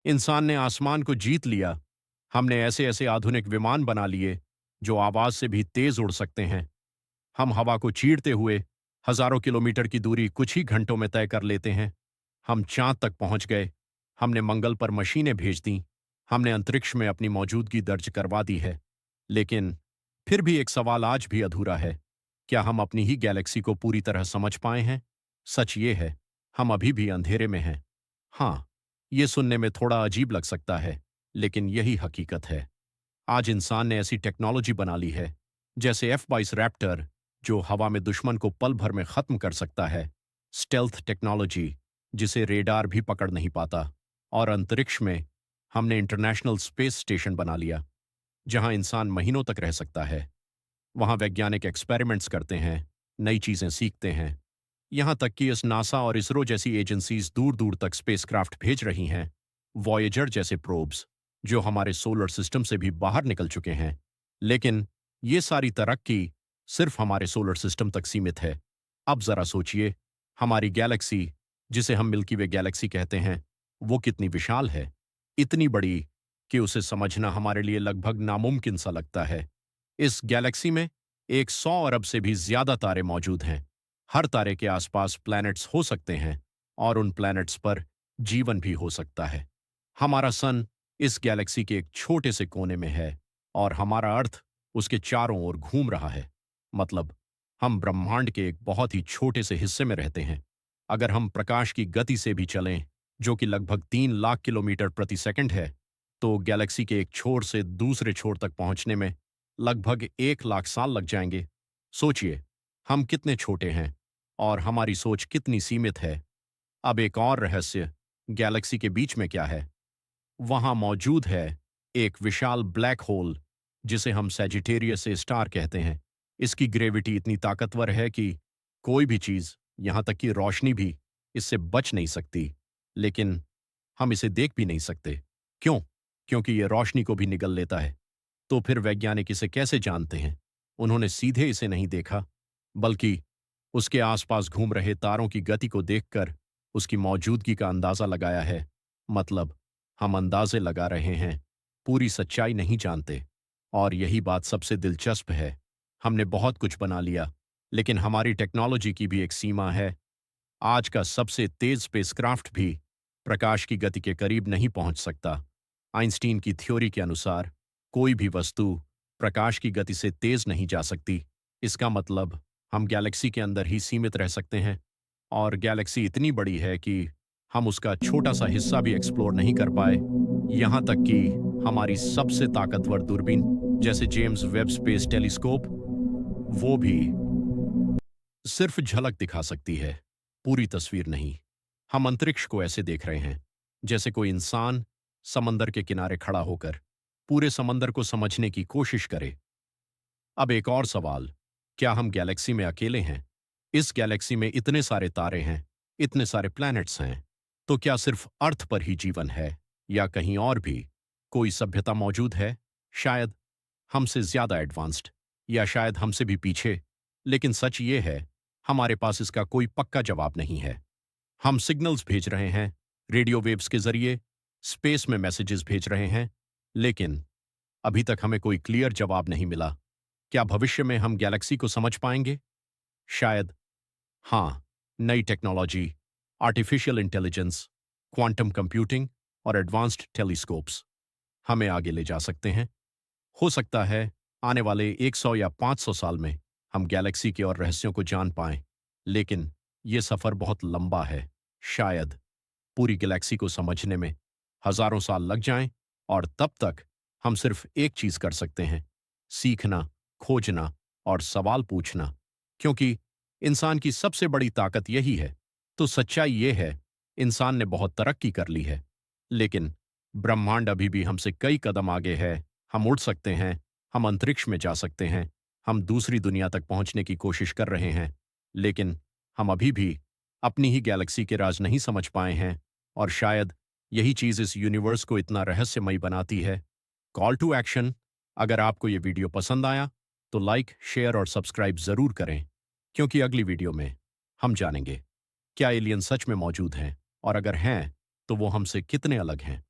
इंसान ने आसमान को जीत लिया। हमने ऐसे ऐसे आधुनिक विमान बना लिए जो आवाज से भी तेज उड़ सकते हैं। हम हवा को चीरते हुए हजारों किलोमीटर की दूरी कुछ ही घंटों में तय कर लेते हैं। हम चांद तक पहुंच गए। हमने मंगल पर मशीनें भेज दी। हमने अंतरिक्ष में अपनी मौजूदगी दर्ज करवा दी है। लेकिन फिर भी एक सवाल आज भी अधूरा है। क्या हम अपनी ही गैलेक्सी को पूरी तरह समझ पाए हैं? सच ये है, हम अभी भी अंधेरे में हैं। हाँ, ये सुनने में थोड़ा अजीब लग सकता है, लेकिन यही हकीकत है। आज इंसान ने ऐसी टेक्नोलॉजी बना ली है, जैसे F-22 रैप्टर, जो हवा में दुश्मन को पल भर में खत्म कर सकता है, स्टेल्थ टेक्नोलॉजी, जिसे रेडार भी पकड़ नहीं पाता, और अंतरिक्ष में हमने इंटरनेशनल स्पेस स्टेशन बना लिया, जहां इंसान महीनों तक रह सकता है। वहां वैज्ञानिक एक्सपेरिमेंट्स करते हैं, नई चीजें सीखते हैं। यहां तक कि इस नासा और इसरो जैसी एजेंसीज दूर दूर तक स्पेसक्राफ्ट भेज रही हैं, वॉयेजर जैसे प्रोब्स, जो हमारे सोलर सिस्टम से भी बाहर निकल चुके हैं। लेकिन ये सारी तरक्की सिर्फ हमारे सोलर सिस्टम तक सीमित है। अब जरा सोचिए, हमारी गैलेक्सी, जिसे हम मिल्की वे गैलेक्सी कहते हैं, वो कितनी विशाल है। इतनी बड़ी कि उसे समझना हमारे लिए लगभग नामुमकिन सा लगता है। इस गैलेक्सी में 100 अरब से भी ज्यादा तारे मौजूद हैं। हर तारे के आसपास प्लैनेट्स हो सकते हैं, और उन प्लैनेट्स पर जीवन भी हो सकता है। हमारा सन इस गैलेक्सी के एक छोटे से कोने में है, और हमारा अर्थ उसके चारों ओर घूम रहा है। मतलब, हम ब्रह्मांड के एक बहुत ही छोटे से हिस्से में रहते हैं। अगर हम प्रकाश की गति से भी चलें, जो कि लगभग 3 लाख किलोमीटर प्रति सेकंड है, तो गैलेक्सी के एक छोर से दूसरे छोर तक पहुंचने में लगभग 1 लाख साल लग जाएंगे। सोचिए, हम कितने छोटे हैं और हमारी सोच कितनी सीमित है। अब एक और रहस्य, गैलेक्सी के बीच में क्या है? वहां मौजूद है एक विशाल ब्लैक होल, जिसे हम सैजिटेरियस से स्टार कहते हैं। इसकी ग्रेविटी इतनी ताकतवर है कि कोई भी चीज, यहां तक कि रोशनी भी, इससे बच नहीं सकती। लेकिन हम इसे देख भी नहीं सकते। क्यों? क्योंकि यह रोशनी को भी निगल लेता है। तो फिर वैज्ञानिक इसे कैसे जानते हैं? उन्होंने सीधे इसे नहीं देखा, बल्कि उसके आसपास घूम रहे तारों की गति को देखकर उसकी मौजूदगी का अंदाजा लगाया है। मतलब, हम अंदाजे लगा रहे हैं, पूरी सच्चाई नहीं जानते। और यही बात सबसे दिलचस्प है। हमने बहुत कुछ बना लिया, लेकिन हमारी टेक्नोलॉजी की भी एक सीमा है। आज का सबसे तेज स्पेसक्राफ्ट भी प्रकाश की गति के करीब नहीं पहुंच सकता। आइंस्टीन की थ्योरी के अनुसार कोई भी वस्तु प्रकाश की गति से तेज नहीं जा सकती। इसका मतलब, हम गैलेक्सी के अंदर ही सीमित रह सकते हैं, और गैलेक्सी इतनी बड़ी है कि हम उसका छोटा सा हिस्सा भी एक्सप्लोर नहीं कर पाए। यहां तक कि हमारी सबसे ताकतवर दूरबीन, जैसे जेम्स वेब स्पेस टेलीस्कोप, वो भी सिर्फ झलक दिखा सकती है, पूरी तस्वीर नहीं। हम अंतरिक्ष को ऐसे देख रहे हैं जैसे कोई इंसान समंदर के किनारे खड़ा होकर पूरे समंदर को समझने की कोशिश करे। अब एक और सवाल, क्या हम गैलेक्सी में अकेले हैं? इस गैलेक्सी में इतने सारे तारे हैं, इतने सारे प्लैनेट्स हैं, तो क्या सिर्फ अर्थ पर ही जीवन है, या कहीं और भी कोई सभ्यता मौजूद है? शायद हमसे ज्यादा एडवांस्ड, या शायद हमसे भी पीछे। लेकिन सच ये है, हमारे पास इसका कोई पक्का जवाब नहीं है। हम सिग्नल्स भेज रहे हैं, रेडियो वेव्स के जरिए, स्पेस में मैसेजेस भेज रहे हैं, लेकिन अभी तक हमें कोई क्लियर जवाब नहीं मिला। क्या भविष्य में हम गैलेक्सी को समझ पाएंगे? शायद। हाँ, नई technology, artificial intelligence, quantum computing और एडवांस्ड टेलीस्कोप्स हमें आगे ले जा सकते हैं। हो सकता है आने वाले 100 या 500 साल में हम गैलेक्सी के और रहस्यों को जान पाएं, लेकिन ये सफर बहुत लंबा है। शायद पूरी गैलेक्सी को समझने में हजारों साल लग जाएं, और तब तक हम सिर्फ एक चीज कर सकते हैं, सीखना, खोजना और सवाल पूछना। क्योंकि इंसान की सबसे बड़ी ताकत यही है। तो सच्चाई ये है, इंसान ने बहुत तरक्की कर ली है, लेकिन ब्रह्मांड अभी भी हमसे कई कदम आगे है। हम उड़ सकते हैं, हम अंतरिक्ष में जा सकते हैं, हम दूसरी दुनिया तक पहुंचने की कोशिश कर रहे हैं, लेकिन हम अभी भी अपनी ही गैलेक्सी के राज नहीं समझ पाए हैं। और शायद यही चीज इस यूनिवर्स को इतना रहस्यमयी बनाती है। कॉल टू एक्शन, अगर आपको ये वीडियो पसंद आया तो लाइक, शेयर और सब्सक्राइब जरूर करें, क्योंकि अगली वीडियो में हम जानेंगे क्या एलियन सच में मौजूद हैं, और अगर हैं तो वो हमसे कितने अलग हैं।